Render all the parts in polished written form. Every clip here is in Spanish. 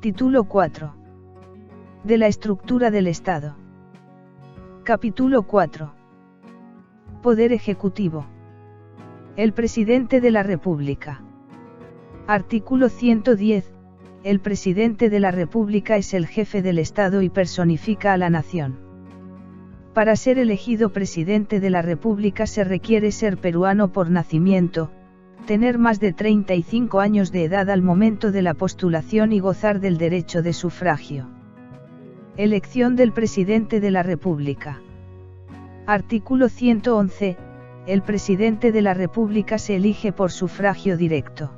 Título 4. De la estructura del Estado. Capítulo 4. Poder Ejecutivo. El Presidente de la República. Artículo 110. El Presidente de la República es el jefe del Estado y personifica a la nación. Para ser elegido Presidente de la República se requiere ser peruano por nacimiento, tener más de 35 años de edad al momento de la postulación y gozar del derecho de sufragio. Elección del Presidente de la República. Artículo 111. El Presidente de la República se elige por sufragio directo.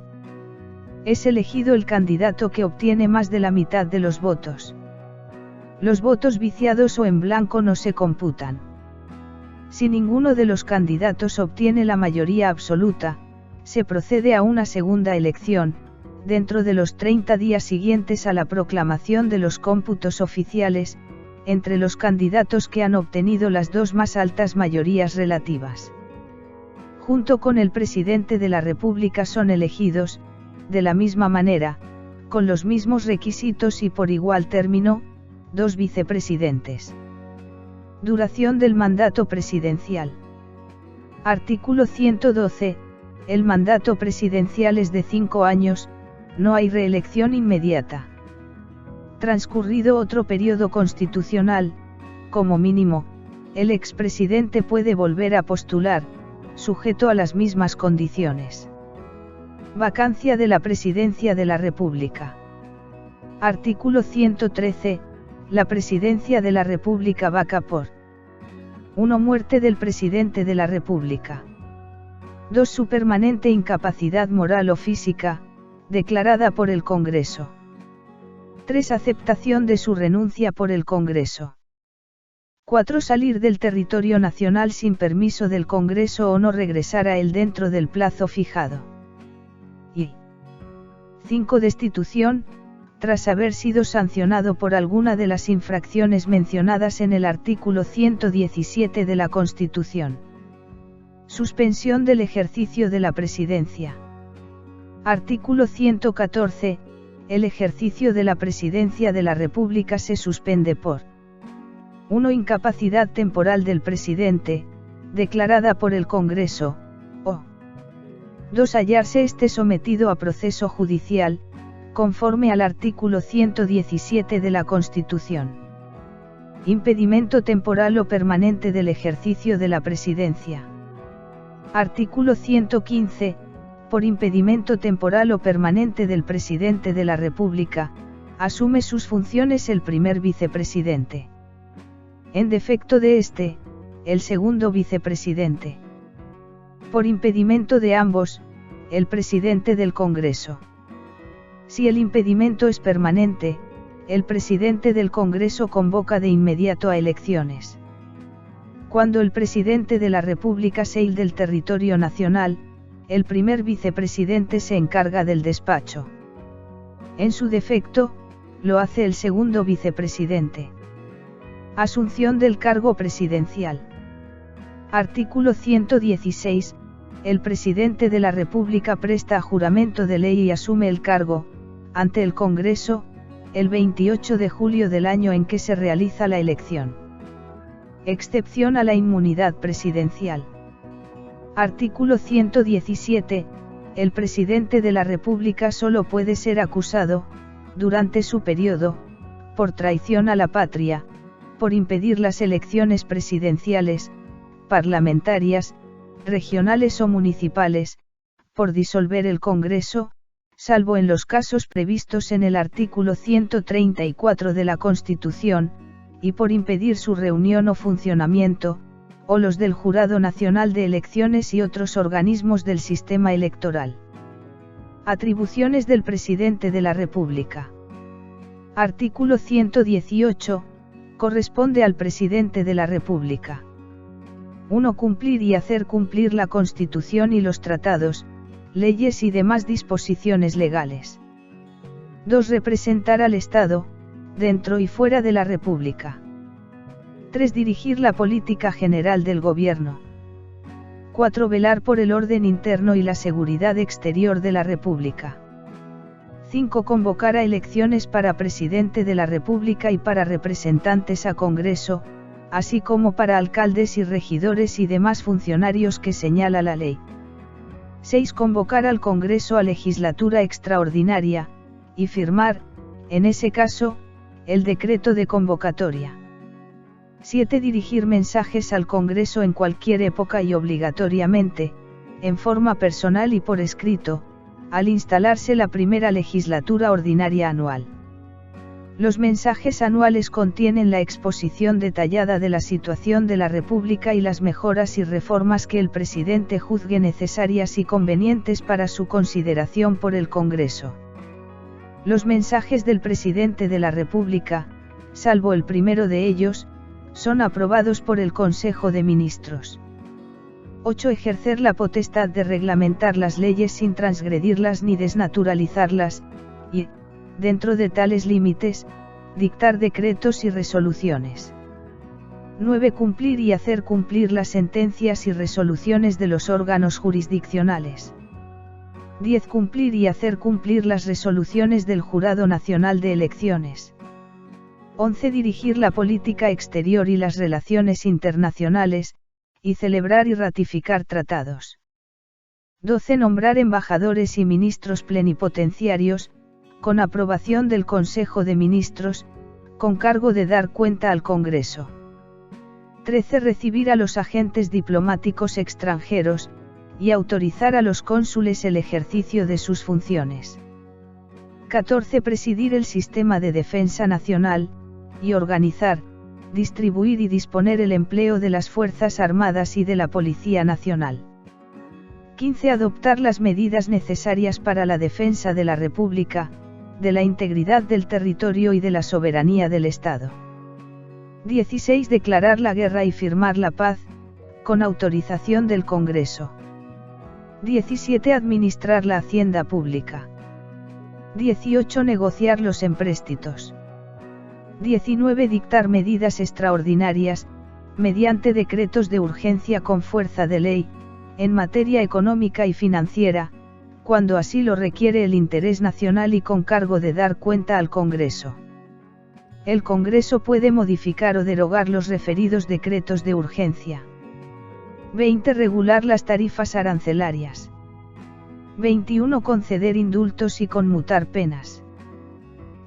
Es elegido el candidato que obtiene más de la mitad de los votos. Los votos viciados o en blanco no se computan. Si ninguno de los candidatos obtiene la mayoría absoluta, se procede a una segunda elección, dentro de los 30 días siguientes a la proclamación de los cómputos oficiales, entre los candidatos que han obtenido las dos más altas mayorías relativas. Junto con el Presidente de la República son elegidos, de la misma manera, con los mismos requisitos y por igual término, dos vicepresidentes. Duración del mandato presidencial. Artículo 112. El mandato presidencial es de 5 años, no hay reelección inmediata. Transcurrido otro periodo constitucional, como mínimo, el expresidente puede volver a postular, sujeto a las mismas condiciones. Vacancia de la Presidencia de la República. Artículo 113. La Presidencia de la República vaca por 1. Muerte del Presidente de la República. 2. Su permanente incapacidad moral o física, declarada por el Congreso. 3. Aceptación de su renuncia por el Congreso. 4. Salir del territorio nacional sin permiso del Congreso o no regresar a él dentro del plazo fijado. Y 5. Destitución, tras haber sido sancionado por alguna de las infracciones mencionadas en el artículo 117 de la Constitución. Suspensión del ejercicio de la presidencia. Artículo 114. El ejercicio de la presidencia de la República se suspende por 1. Incapacidad temporal del presidente, declarada por el Congreso, o 2. Hallarse este sometido a proceso judicial, conforme al artículo 117 de la Constitución. Impedimento temporal o permanente del ejercicio de la presidencia. Artículo 115. Por impedimento temporal o permanente del Presidente de la República, asume sus funciones el primer vicepresidente. En defecto de este, el segundo vicepresidente. Por impedimento de ambos, el presidente del Congreso. Si el impedimento es permanente, el presidente del Congreso convoca de inmediato a elecciones. Cuando el presidente de la República se ir del territorio nacional, el primer vicepresidente se encarga del despacho. En su defecto, lo hace el segundo vicepresidente. Asunción del cargo presidencial. Artículo 116. El presidente de la República presta juramento de ley y asume el cargo, ante el Congreso, el 28 de julio del año en que se realiza la elección. Excepción a la inmunidad presidencial. Artículo 117. El presidente de la República solo puede ser acusado, durante su periodo, por traición a la patria, por impedir las elecciones presidenciales, parlamentarias, regionales o municipales, por disolver el Congreso, salvo en los casos previstos en el artículo 134 de la Constitución, y por impedir su reunión o funcionamiento, o los del Jurado Nacional de Elecciones y otros organismos del sistema electoral. Atribuciones del Presidente de la República. Artículo 118. Corresponde al Presidente de la República. 1. Cumplir y hacer cumplir la Constitución y los tratados, leyes y demás disposiciones legales. 2. Representar al Estado, dentro y fuera de la República. 3. Dirigir la política general del Gobierno. 4. Velar por el orden interno y la seguridad exterior de la República. 5. Convocar a elecciones para presidente de la República y para representantes a Congreso, así como para alcaldes y regidores y demás funcionarios que señala la ley. 6. Convocar al Congreso a legislatura extraordinaria, y firmar, en ese caso, el decreto de convocatoria. 7. Dirigir mensajes al Congreso en cualquier época y obligatoriamente, en forma personal y por escrito, al instalarse la primera legislatura ordinaria anual. Los mensajes anuales contienen la exposición detallada de la situación de la República y las mejoras y reformas que el presidente juzgue necesarias y convenientes para su consideración por el Congreso. Los mensajes del presidente de la República, salvo el primero de ellos, son aprobados por el Consejo de Ministros. 8. Ejercer la potestad de reglamentar las leyes sin transgredirlas ni desnaturalizarlas, y, dentro de tales límites, dictar decretos y resoluciones. 9. Cumplir y hacer cumplir las sentencias y resoluciones de los órganos jurisdiccionales. 10. Cumplir y hacer cumplir las resoluciones del Jurado Nacional de Elecciones. 11. Dirigir la política exterior y las relaciones internacionales, y celebrar y ratificar tratados. 12. Nombrar embajadores y ministros plenipotenciarios, con aprobación del Consejo de Ministros, con cargo de dar cuenta al Congreso. 13. Recibir a los agentes diplomáticos extranjeros, y autorizar a los cónsules el ejercicio de sus funciones. 14. Presidir el sistema de defensa nacional, y organizar, distribuir y disponer el empleo de las Fuerzas Armadas y de la Policía Nacional. 15. Adoptar las medidas necesarias para la defensa de la República, de la integridad del territorio y de la soberanía del Estado. 16. Declarar la guerra y firmar la paz, con autorización del Congreso. 17. Administrar la hacienda pública. 18. Negociar los empréstitos. 19. Dictar medidas extraordinarias, mediante decretos de urgencia con fuerza de ley, en materia económica y financiera, cuando así lo requiere el interés nacional y con cargo de dar cuenta al Congreso. El Congreso puede modificar o derogar los referidos decretos de urgencia. 20. Regular las tarifas arancelarias. 21. Conceder indultos y conmutar penas.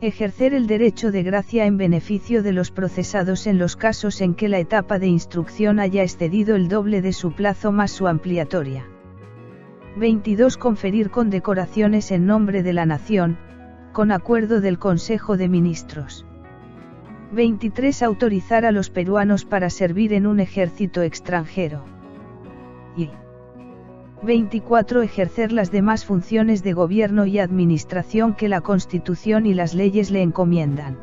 Ejercer el derecho de gracia en beneficio de los procesados en los casos en que la etapa de instrucción haya excedido el doble de su plazo más su ampliatoria. 22. Conferir condecoraciones en nombre de la nación, con acuerdo del Consejo de Ministros. 23. Autorizar a los peruanos para servir en un ejército extranjero. Y 24. Ejercer las demás funciones de gobierno y administración que la Constitución y las leyes le encomiendan.